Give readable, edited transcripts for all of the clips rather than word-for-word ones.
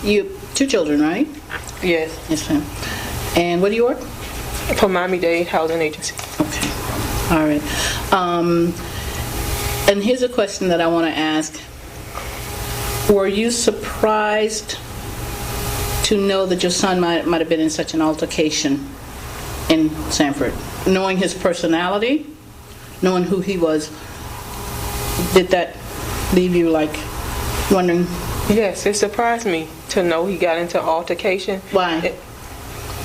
You have 2 children, right? Yes. Yes, ma'am. And where do you work? For Miami-Dade Housing Agency. Okay. All right. And here's a question that I want to ask. Were you surprised to know that your son might have been in such an altercation in Sanford? Knowing his personality, knowing who he was, did that leave you like wondering? Yes, it surprised me to know he got into altercation. Why?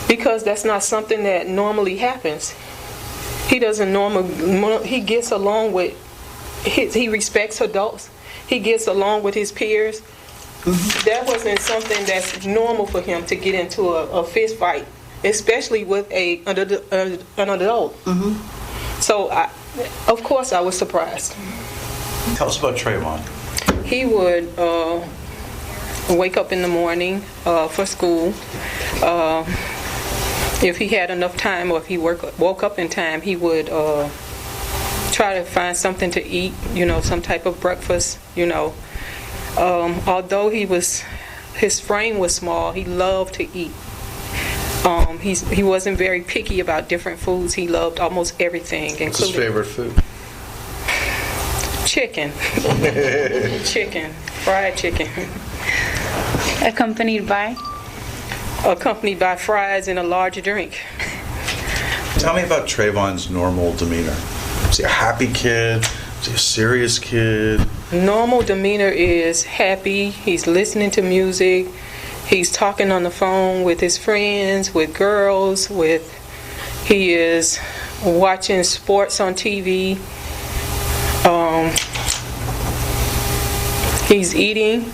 Because that's not something that normally happens. He doesn't he gets along with, he respects adults. He gets along with his peers. Mm-hmm. That wasn't something that's normal for him to get into a fist fight, especially with an adult. Mm-hmm. So, of course, I was surprised. Tell us about Trayvon. He would wake up in the morning for school. If he had enough time, or if he woke up in time, he would try to find something to eat, some type of breakfast, Although his frame was small, he loved to eat. He wasn't very picky about different foods. He loved almost everything. What's his favorite food? Chicken. Fried chicken. Accompanied by? Accompanied by fries and a large drink. Tell me about Trayvon's normal demeanor. Is he a happy kid? Is he a serious kid? Normal demeanor is happy. He's listening to music. He's talking on the phone with his friends, with girls, he is watching sports on TV. He's eating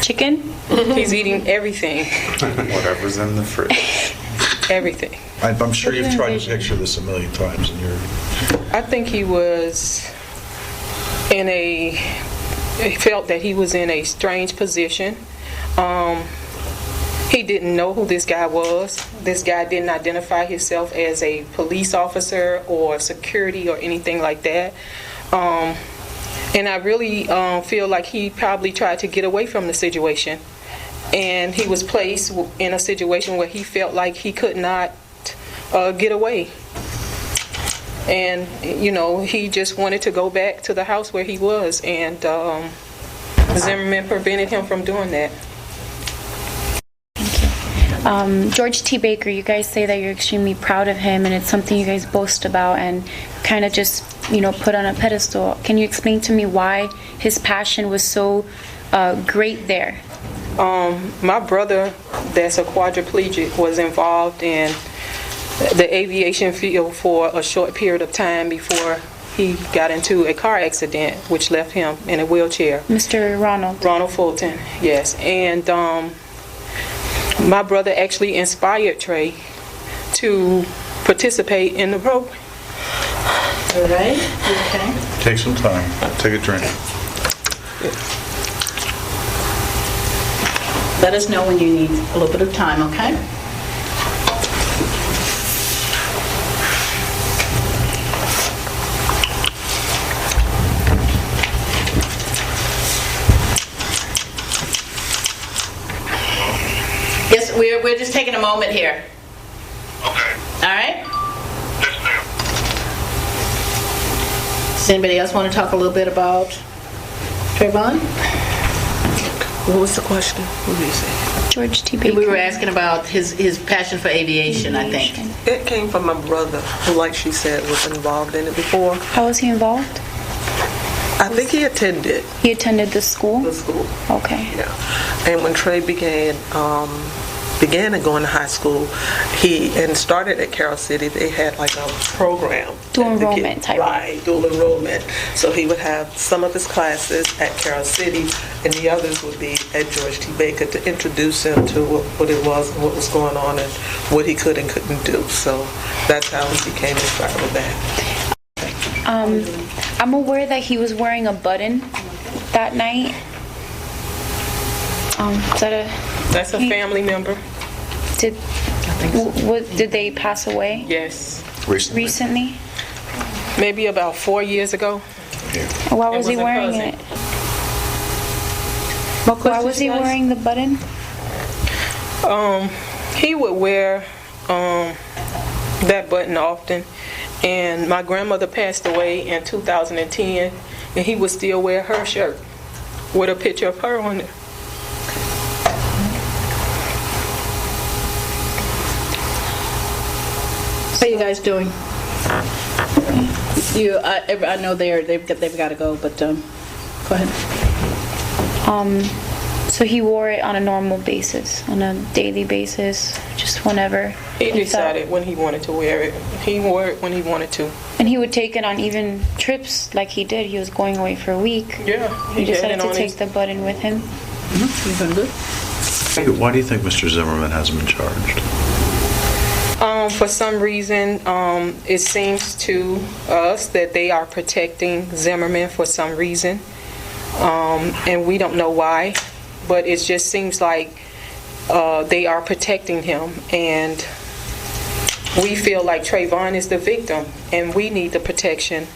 chicken. He's eating everything. Whatever's in the fridge. Everything. I'm sure you've tried to picture this a million times, and I think he felt that he was in a strange position. He didn't know who this guy was. This guy didn't identify himself as a police officer or security or anything like that. And I really feel like he probably tried to get away from the situation. And he was placed in a situation where he felt like he could not get away. And, he just wanted to go back to the house where he was. And Zimmerman prevented him from doing that. Thank you. George T. Baker, you guys say that you're extremely proud of him and it's something you guys boast about and kind of just, put on a pedestal. Can you explain to me why his passion was so great there? My brother, that's a quadriplegic, was involved in the aviation field for a short period of time before he got into a car accident, which left him in a wheelchair. Mr. Ronald? Ronald Fulton, yes. And my brother actually inspired Trey to participate in the program. All right. Okay. take some time. Take a drink. Let us know when you need a little bit of time, okay? Yes, we're just taking a moment here. Okay. All right? Yes, ma'am. Does anybody else want to talk a little bit about Trayvon? What was the question? What did you say? George T. Baker. We were asking about his passion for aviation, I think. It came from my brother, who, like she said, was involved in it before. How was he involved? I think he attended He attended the school? the school. Okay. Yeah. And when Trey began going to high school, he started at Carroll City. They had like a program. Dual enrollment type. Right, dual enrollment. So he would have some of his classes at Carroll City, and the others would be at George T. Baker to introduce him to what it was and what was going on and what he could and couldn't do. So that's how he became inspired with that. I'm aware that he was wearing a button that night. That's a family member. Did they pass away Yes. recently? maybe about 4 years ago. Why was It he was a wearing cousin. it? What Why questions, was he guys? wearing the button? He would wear that button often, and my grandmother passed away in 2010, and he would still wear her shirt with a picture of her on it. How you guys doing? I know they've got to go, but go ahead. So he wore it on a normal basis, on a daily basis, just whenever He felt. decided when he wanted to wear it. He wore it when he wanted to. And he would take it on even trips like he did. He was going away for a week. Yeah, He had decided it to on take his- the button with him. You doing good? Why do you think Mr. Zimmerman hasn't been charged? For some reason, it seems to us that they are protecting Zimmerman for some reason, and we don't know why, but it just seems like they are protecting him, and we feel like Trayvon is the victim, and we need the protection,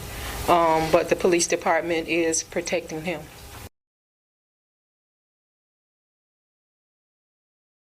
but the police department is protecting him.